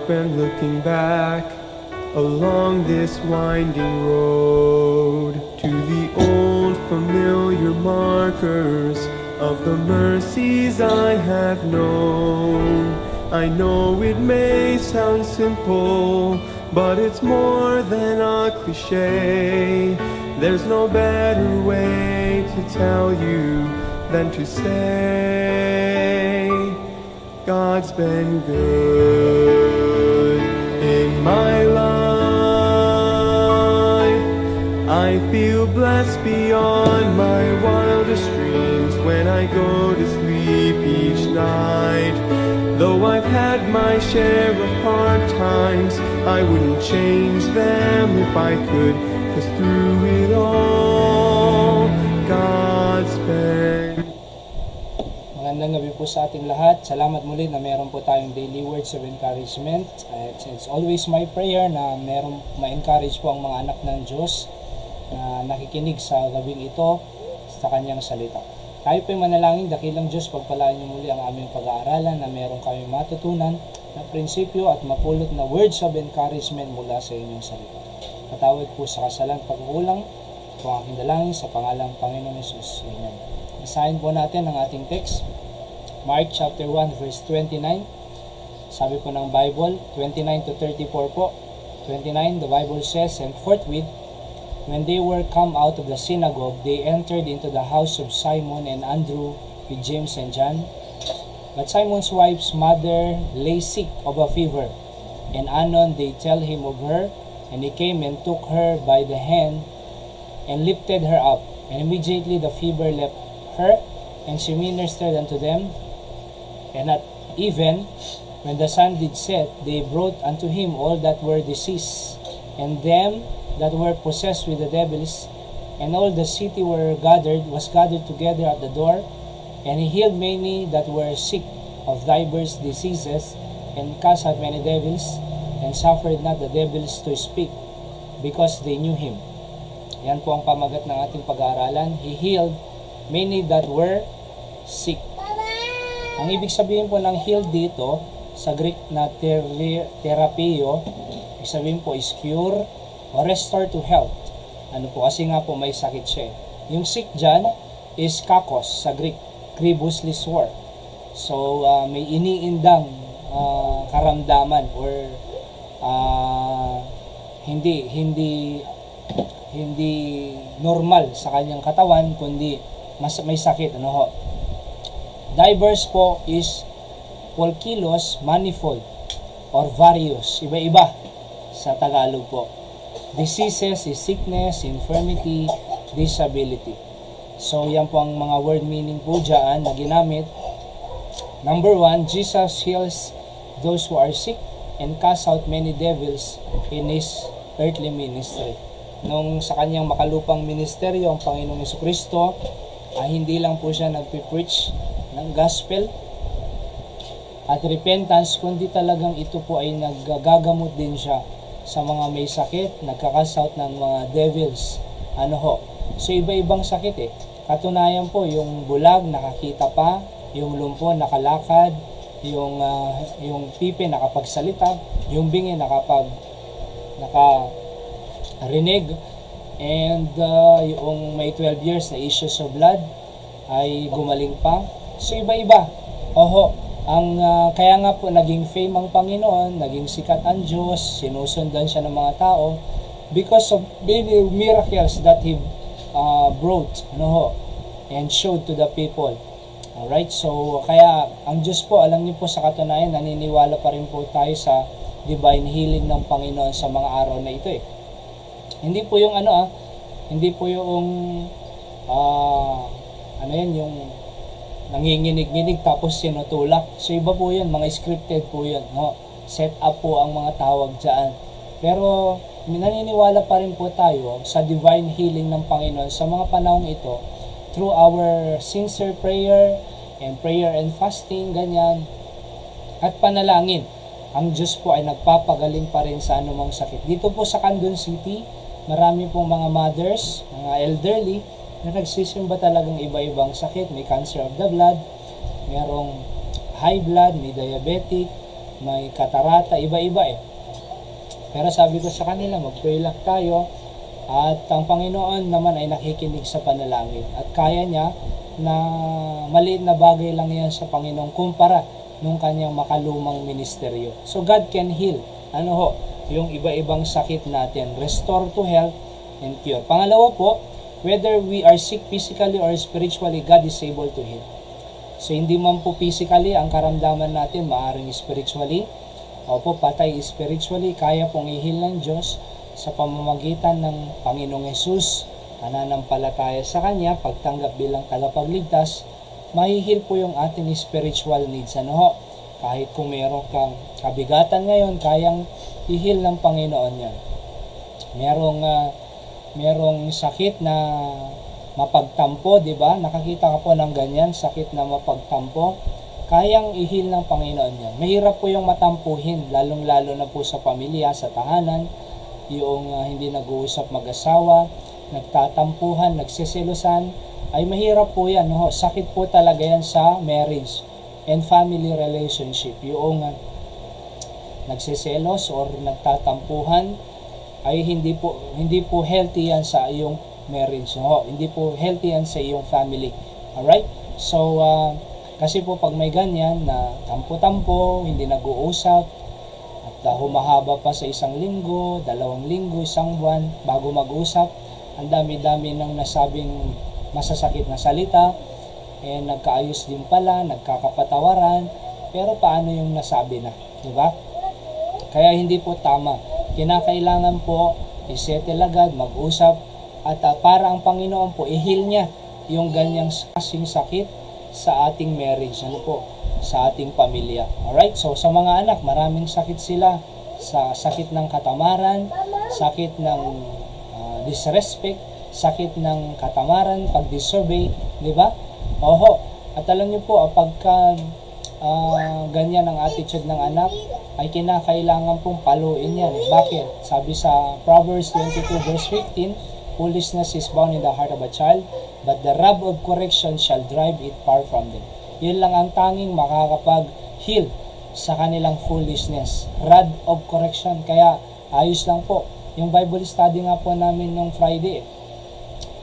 when looking back along this winding road to the old familiar markers of the mercies I have known. I know it may sound simple, but it's more than a cliche. There's no better way to tell you than to say God's been good in my life. I feel blessed beyond my wildest dreams when I go to sleep each night. Though I've had my share of hard times, I wouldn't change them if I could, 'cause through it all, God's been. Magandang gabi po sa ating lahat. Salamat muli na meron po tayong daily words of encouragement. It's always my prayer na meron ma-encourage po ang mga anak ng Diyos na nakikinig sa gabing ito sa kanyang salita. Tayo po'y manalangin, dakilang Diyos, pagpalaan niyo muli ang aming pag-aaralan na meron kami matutunan na prinsipyo at mapulot na words of encouragement mula sa inyong salita. Patawad po sa kasalan pagkukulang, ito ang aking dalangin sa pangalang Panginoon Hesus. Amen. Basahin po natin ang ating text, Mark chapter 1 verse 29. Sabi po ng Bible, 29 to 34 po. 29, the Bible says, "And forthwith, when they were come out of the synagogue, they entered into the house of Simon and Andrew with James and John. But Simon's wife's mother lay sick of a fever, and anon they tell him of her, and he came and took her by the hand and lifted her up. And immediately the fever left her, and she ministered unto them. And at even, when the sun did set, they brought unto him all that were diseased, and them that were possessed with the devils, and all the city was gathered together at the door. And he healed many that were sick of divers diseases, and cast out many devils, and suffered not the devils to speak, because they knew him." Yan po ang pamagat ng ating pag-aaralan. He healed many that were sick. Ang ibig sabihin po ng healed dito, sa Greek na therapeo, ibig sabihin po is cure o restore to health. Ano po, kasi nga po may sakit siya. Yung sick dyan is kakos sa Greek, kribus liswar. So, may iniindang karamdaman or hindi normal sa kanyang katawan, kundi may sakit. Ano ho? Diverse po is polkilos, manifold, or various. Iba-iba sa Tagalog po. Diseases is sickness, infirmity, disability. So, yan po ang mga word meaning po dyan na ginamit. Number 1, Jesus heals those who are sick and casts out many devils in His earthly ministry. Nung sa kanyang makalupang ministeryo, ang Panginoong Jesucristo, hindi lang po siya nagpipreach ng gospel at repentance, kundi talagang ito po ay naggagamot din siya sa mga may sakit, nagka-cast out ng mga devils. Ano ho? So, iba-ibang sakit eh. Katunayan po, yung bulag, nakakita pa, yung lumpo, nakalakad, yung pipi, nakapagsalita, yung bingi, nakarinig, and yung may 12 years na issues of blood, ay gumaling pa. So, iba-iba. Oho. Kaya nga po naging fame ang Panginoon, naging sikat ang Diyos, sinusundan siya ng mga tao because of many miracles that He brought and showed to the people. Alright, so kaya ang Diyos po, alam niyo po sa katunayan, naniniwala pa rin po tayo sa divine healing ng Panginoon sa mga araw na ito eh. Hindi po yung hindi po yung yung nanginginig-nginig tapos sinutulak. So iba po yun, mga scripted po yun. Set up po ang mga tawag dyan. Pero naniniwala pa rin po tayo sa divine healing ng Panginoon sa mga panahong ito through our sincere prayer and fasting, ganyan, at panalangin. Ang Diyos po ay nagpapagaling pa rin sa anumang sakit. Dito po sa Candon City, marami pong mga mothers, mga elderly, na nagsisimba talagang iba-ibang sakit. May cancer of the blood, merong high blood, may diabetic, may katarata, iba-iba eh. Pero sabi ko sa kanila, mag-pray lang tayo at ang Panginoon naman ay nakikinig sa panalangin at kaya niya na maliit na bagay lang yan sa Panginoon kumpara nung kanyang makalumang ministeryo. So God can heal. Ano ho? Yung iba-ibang sakit natin. Restore to health and cure. Pangalawa po, whether we are sick physically or spiritually, God is able to heal. So hindi man po physically ang karamdaman natin, maaaring spiritually. Opo, patay spiritually, kaya pong i-heal ng Diyos sa pamamagitan ng Panginoong Hesus, pananampalataya sa Kanya, pagtanggap bilang tagapagligtas, mahihil po yung ating spiritual needs. Ano ho? Kahit kung meron kang kabigatan ngayon, kayang i-heal ng Panginoon yan. Merong sakit na mapagtampo, di ba? Nakakita ka po ng ganyan, sakit na mapagtampo. Kayang i-heal ng Panginoon yan. Mahirap po yung matampuhin, lalong-lalo na po sa pamilya, sa tahanan, yung hindi nag-uusap mag-asawa, nagtatampuhan, nagsiselosan, ay mahirap po yan. No? Sakit po talaga yan sa marriage and family relationship. Yung nagsiselos or nagtatampuhan ay hindi po healthy yan sa iyong marriage. No? Hindi po healthy yan sa iyong family. Alright? So, kasi po pag may ganyan na tampo-tampo, hindi nag-uusap, at humahaba pa sa 1 linggo, 2 linggo, 1 buwan, bago mag-usap, ang dami-dami ng nasabing masasakit na salita, nagkaayos din pala, nagkakapatawaran, pero paano yung nasabi na? Diba? Kaya hindi po tama. Kinakailangan po isettle agad, mag-usap, at para ang Panginoon po, i-heal niya yung ganyang kasing sakit sa ating marriage, sa ating pamilya. Alright? So, sa mga anak, maraming sakit sila. Sa sakit ng katamaran, sakit ng disrespect, sakit ng katamaran, pag-disobey, di ba? Oho. At alam niyo po, pagka ganyan ang attitude ng anak, ay kinakailangan pong paluin yan. Bakit? Sabi sa Proverbs 22 verse 15, foolishness is bound in the heart of a child, but the rod of correction shall drive it far from them. Yun lang ang tanging makakapag-heal sa kanilang foolishness. Rod of correction. Kaya ayos lang po. Yung Bible study nga po namin nung Friday,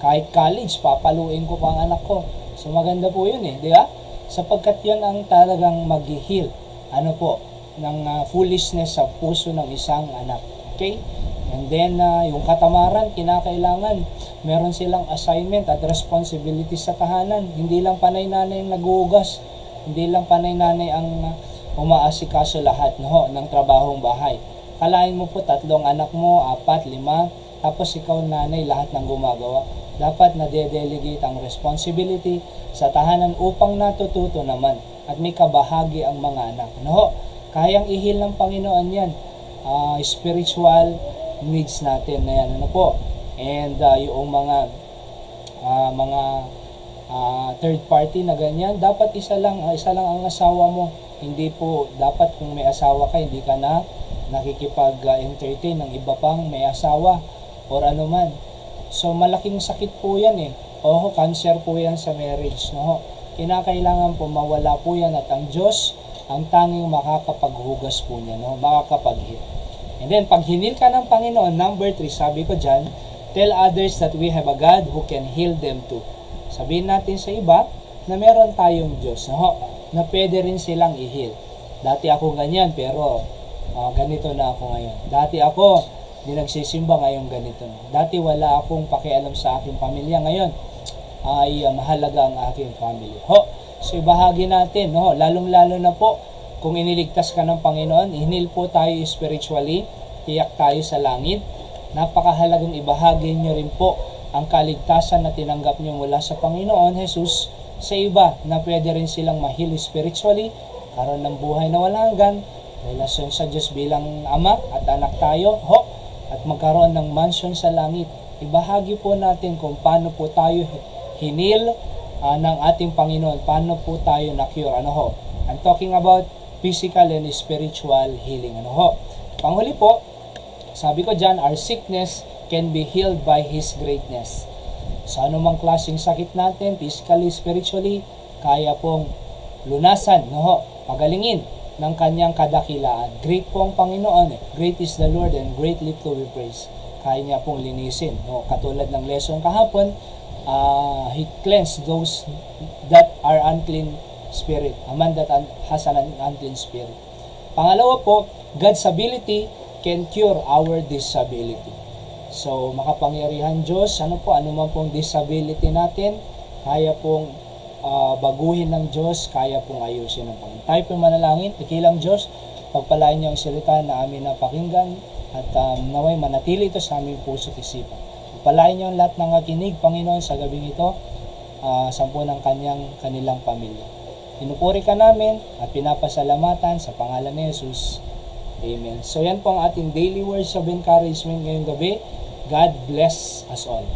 kahit college, papaluin ko pa ang anak ko. So maganda po yun di ba? Sapagkat yun ang talagang mag-heal ng foolishness sa puso ng isang anak. Okay? And then, yung katamaran, kinakailangan, meron silang assignment at responsibility sa tahanan. Hindi lang panay-nanay ang naguugas. Hindi lang panay-nanay ang umaasikaso lahat ng trabahong bahay. Kalain mo po 3 anak mo, 4, 5, tapos ikaw nanay, lahat ng gumagawa. Dapat na-delegate ang responsibility sa tahanan upang natututo naman at may kabahagi ang mga anak. Kayang ihil ng Panginoon yan. Spiritual needs natin na yan. And yung mga third party na ganyan, dapat isa lang ang asawa mo. Hindi po dapat kung may asawa ka, hindi ka na nakikipag-entertain ng iba pang may asawa or anuman. So malaking sakit po yan cancer po yan sa marriage. Kinakailangan po mawala po yan at ang Diyos ang tanging makakapaghugas po niya, makakapag-heal. And then, pag hinil ka ng Panginoon, number 3, sabi ko dyan, tell others that we have a God who can heal them too. Sabihin natin sa iba na meron tayong Diyos, na pwede rin silang i-heal. Dati ako ganyan, pero ganito na ako ngayon. Dati ako, di nagsisimba, ngayon ganito na. Dati wala akong pakialam sa aking pamilya, ngayon ay mahalaga ang aking family. So, ibahagi natin, lalong-lalo na po, kung iniligtas ka ng Panginoon, hinil po tayo spiritually, tiyak tayo sa langit. Napakahalagang ibahagi nyo rin po ang kaligtasan na tinanggap nyo mula sa Panginoon Jesus sa iba na pwede rin silang mahil spiritually, karoon ng buhay na walang hanggan, relasyon sa Diyos bilang ama at anak tayo, at magkaroon ng mansion sa langit. Ibahagi po natin kung paano po tayo hinil ng ating Panginoon, paano po tayo na-cure. I'm talking about physical and spiritual healing. Panghuli po, sabi ko dyan, our sickness can be healed by His greatness. Sa anumang klaseng sakit natin, physically, spiritually, kaya pong lunasan, pagalingin ng kanyang kadakilaan. Great po ang Panginoon. Great is the Lord and greatly to be praised. Kaya niya pong linisin. No? Katulad ng lesson kahapon, He cleansed those that are unclean spirit. A man that has an unclean spirit. Pangalawa po, God's ability can cure our disability. So, makapangyarihan Diyos, ano man pong disability natin, kaya pong baguhin ng Diyos, kaya pong ayusin ng Panginoon. Tayo po manalangin, ikilang Diyos, pagpalain niyo ang salita na amin napakinggan at naway manatili ito sa aming puso at isipan. Pagpalain niyo ang lahat ng nakikinig, Panginoon, sa gabing ito, sampu ng kanilang pamilya. Pinupuri ka namin at pinapasalamatan sa pangalan ni Jesus. Amen. So yan po ang ating daily words of encouragement ngayong gabi. God bless us all.